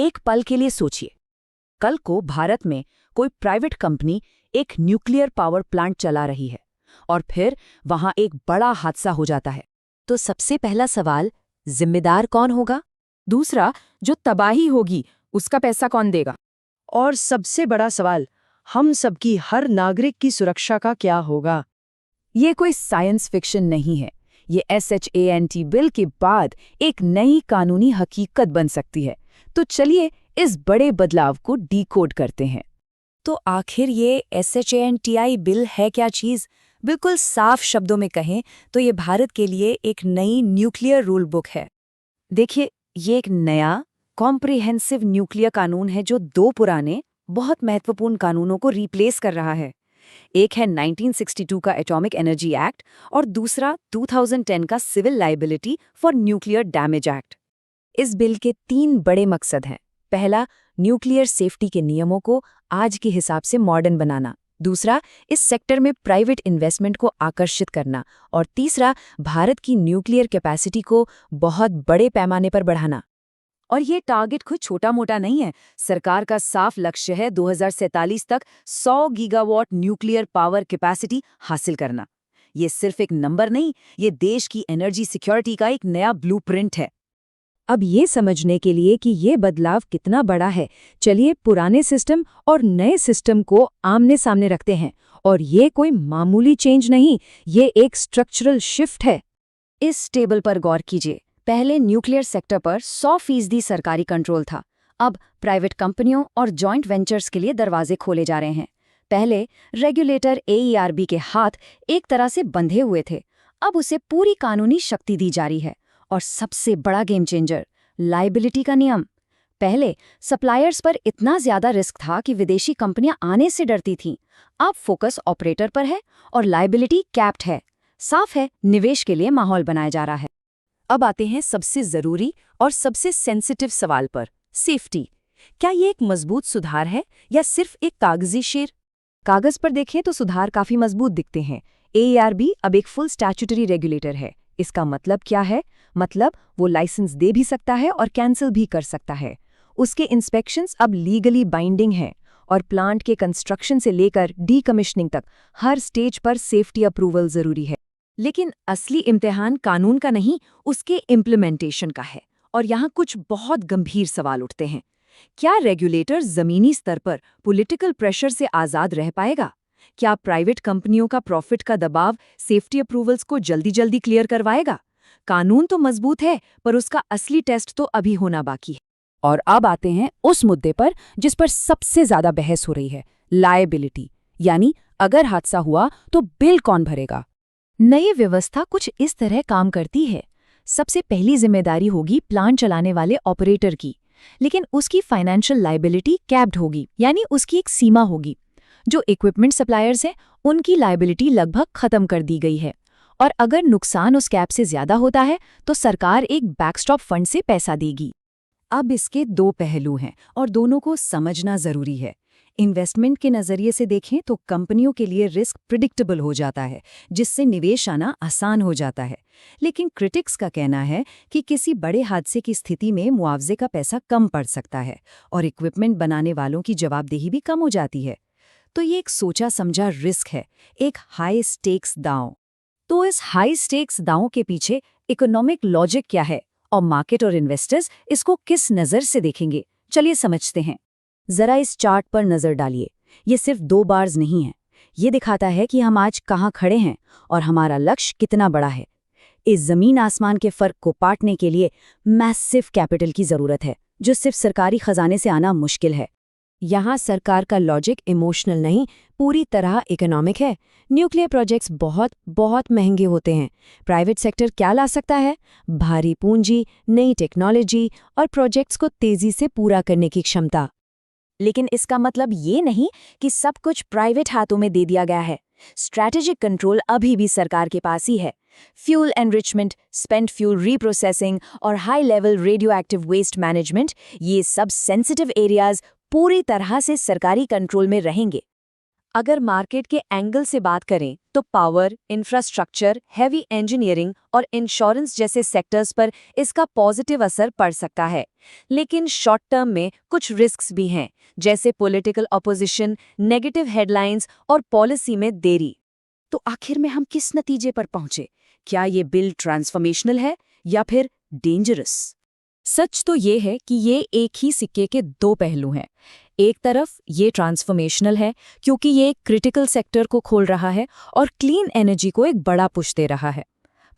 एक पल के लिए सोचिए, कल को भारत में कोई प्राइवेट कंपनी एक न्यूक्लियर पावर प्लांट चला रही है और फिर वहां एक बड़ा हादसा हो जाता है। तो सबसे पहला सवाल, जिम्मेदार कौन होगा? दूसरा, जो तबाही होगी उसका पैसा कौन देगा? और सबसे बड़ा सवाल, हम सबकी, हर नागरिक की सुरक्षा का क्या होगा? ये कोई साइंस फिक्शन नहीं है। ये SHANT बिल के बाद एक नई कानूनी हकीकत बन सकती है। तो चलिए इस बड़े बदलाव को डीकोड करते हैं। तो आखिर ये SHANTI बिल है क्या चीज़? बिल्कुल साफ शब्दों में कहें तो ये भारत के लिए एक नई न्यूक्लियर रूल बुक है। देखिए, ये एक नया कॉम्प्रिहेंसिव न्यूक्लियर कानून है जो दो पुराने बहुत महत्वपूर्ण कानूनों को रिप्लेस कर रहा है। एक है 1962 का एटॉमिक एनर्जी एक्ट और दूसरा 2010 का civil liability for nuclear damage act. इस बिल के 3 बड़े मकसद हैं। पहला, न्यूक्लियर सेफ्टी के नियमों को आज के हिसाब से मॉडर्न बनाना। दूसरा, इस सेक्टर में प्राइवेट इन्वेस्टमेंट को आकर्षित करना। और तीसरा, भारत की न्यूक्लियर कैपेसिटी को बहुत बड़े पैमाने पर बढ़ाना। और ये टारगेट कोई छोटा मोटा नहीं है। सरकार का साफ लक्ष्य है 2047 तक 100 गीगावाट न्यूक्लियर पावर कैपेसिटी हासिल करना। ये सिर्फ एक नंबर नहीं, ये देश की एनर्जी सिक्योरिटी का एक नया ब्लूप्रिंट है। अब ये समझने के लिए कि ये बदलाव कितना बड़ा है, चलिए पुराने सिस्टम और नए सिस्टम को आमने सामने रखते हैं। और ये कोई मामूली चेंज नहीं, ये एक स्ट्रक्चरल शिफ्ट है। इस टेबल पर गौर कीजिए। पहले न्यूक्लियर सेक्टर पर 100% सरकारी कंट्रोल था। अब प्राइवेट कंपनियों और जॉइंट वेंचर्स के लिए दरवाजे खोले जा रहे हैं। पहले रेगुलेटर AERB के हाथ एक तरह से बंधे हुए थे, अब उसे पूरी कानूनी शक्ति दी जा रही है। और सबसे बड़ा गेम चेंजर, लायबिलिटी का नियम। पहले सप्लायर्स पर इतना ज्यादा रिस्क था कि विदेशी कंपनियां आने से डरती थीं। अब फोकस ऑपरेटर पर है और लायबिलिटी कैप्ड है। साफ है, निवेश के लिए माहौल बनाया जा रहा है। अब आते हैं सबसे जरूरी और सबसे सेंसिटिव सवाल पर, सेफ्टी। क्या ये एक मजबूत सुधार है या सिर्फ एक कागजी शेर? कागज पर देखें तो सुधार काफी मजबूत दिखते हैं। AERB अब एक फुल स्टैट्यूटरी रेगुलेटर है। इसका मतलब क्या है? मतलब वो लाइसेंस दे भी सकता है और कैंसिल भी कर सकता है। उसके इंस्पेक्शंस अब लीगली बाइंडिंग हैं और प्लांट के कंस्ट्रक्शन से लेकर डीकमिशनिंग तक हर स्टेज पर सेफ्टी अप्रूवल जरूरी है। लेकिन असली इम्तिहान कानून का नहीं, उसके इम्प्लीमेंटेशन का है। और यहाँ कुछ बहुत गंभीर सवाल उठते हैं। क्या रेगुलेटर जमीनी स्तर पर पॉलिटिकल प्रेशर से आज़ाद रह पाएगा? क्या प्राइवेट कंपनियों का प्रॉफिट का दबाव सेफ्टी अप्रूवल्स को जल्दी जल्दी क्लियर करवाएगा? कानून तो मजबूत है, पर उसका असली टेस्ट तो अभी होना बाकी है। और अब आते हैं उस मुद्दे पर जिस पर सबसे ज्यादा बहस हो रही है, लायबिलिटी। यानी अगर हादसा हुआ तो बिल कौन भरेगा? नई व्यवस्था कुछ इस तरह काम करती है। सबसे पहली जिम्मेदारी होगी प्लांट चलाने वाले ऑपरेटर की, लेकिन उसकी फाइनेंशियल लायबिलिटी कैप्ड होगी, यानी उसकी एक सीमा होगी। जो इक्विपमेंट सप्लायर्स हैं, उनकी लायबिलिटी लगभग खत्म कर दी गई है। और अगर नुकसान उस कैप से ज्यादा होता है तो सरकार एक बैकस्टॉप फंड से पैसा देगी। अब इसके 2 पहलू हैं और दोनों को समझना जरूरी है। इन्वेस्टमेंट के नजरिए से देखें तो कंपनियों के लिए रिस्क प्रिडिक्टेबल हो जाता है, जिससे निवेश आना आसान हो जाता है। लेकिन क्रिटिक्स का कहना है कि किसी बड़े हादसे की स्थिति में मुआवजे का पैसा कम पड़ सकता है और इक्विपमेंट बनाने वालों की जवाबदेही भी कम हो जाती है। तो ये एक सोचा समझा रिस्क है, एक हाई स्टेक्स दांव। तो इस हाई स्टेक्स दांव के पीछे इकोनॉमिक लॉजिक क्या है और मार्केट और इन्वेस्टर्स इसको किस नज़र से देखेंगे, चलिए समझते हैं। जरा इस चार्ट पर नजर डालिए। ये सिर्फ 2 बार्स नहीं है, ये दिखाता है कि हम आज कहाँ खड़े हैं और हमारा लक्ष्य कितना बड़ा है। इस जमीन आसमान के फर्क को पाटने के लिए मैसिव कैपिटल की जरूरत है, जो सिर्फ सरकारी खजाने से आना मुश्किल है। यहाँ सरकार का लॉजिक इमोशनल नहीं, पूरी तरह इकोनॉमिक है। न्यूक्लियर प्रोजेक्ट्स बहुत बहुत महंगे होते हैं। प्राइवेट सेक्टर क्या ला सकता है? भारी पूंजी, नई टेक्नोलॉजी और प्रोजेक्ट्स को तेजी से पूरा करने की क्षमता। लेकिन इसका मतलब ये नहीं कि सब कुछ प्राइवेट हाथों में दे दिया गया है। स्ट्रैटेजिक कंट्रोल अभी भी सरकार के पास ही है। Fuel enrichment, spent fuel reprocessing और high level radioactive waste management, ये सब सेंसिटिव एरियाज पूरी तरह से सरकारी कंट्रोल में रहेंगे। अगर मार्केट के एंगल से बात करें तो पावर, इंफ्रास्ट्रक्चर, हैवी इंजीनियरिंग और इंश्योरेंस जैसे सेक्टर्स पर इसका पॉजिटिव असर पड़ सकता है। लेकिन शॉर्ट टर्म में कुछ रिस्क्स भी हैं, जैसे पॉलिटिकल ऑपोजिशन, नेगेटिव हेडलाइंस और पॉलिसी में देरी। तो आखिर में हम किस नतीजे पर पहुंचे? क्या ये बिल ट्रांसफॉर्मेशनल है या फिर डेंजरस? सच तो ये है कि ये एक ही सिक्के के दो पहलू हैं। एक तरफ ये ट्रांसफॉर्मेशनल है क्योंकि ये एक क्रिटिकल सेक्टर को खोल रहा है और क्लीन एनर्जी को एक बड़ा पुश दे रहा है।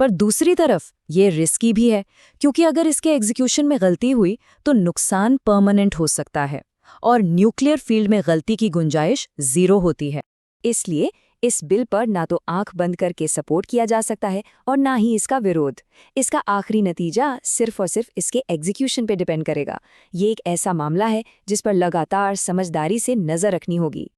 पर दूसरी तरफ ये रिस्की भी है क्योंकि अगर इसके एग्जीक्यूशन में गलती हुई तो नुकसान परमानेंट हो सकता है और न्यूक्लियर फील्ड में गलती की गुंजाइश जीरो होती है। इसलिए इस बिल पर ना तो आंख बंद करके सपोर्ट किया जा सकता है और ना ही इसका विरोध। इसका आखिरी नतीजा सिर्फ और सिर्फ इसके एग्जीक्यूशन पे डिपेंड करेगा। ये एक ऐसा मामला है जिस पर लगातार समझदारी से नजर रखनी होगी।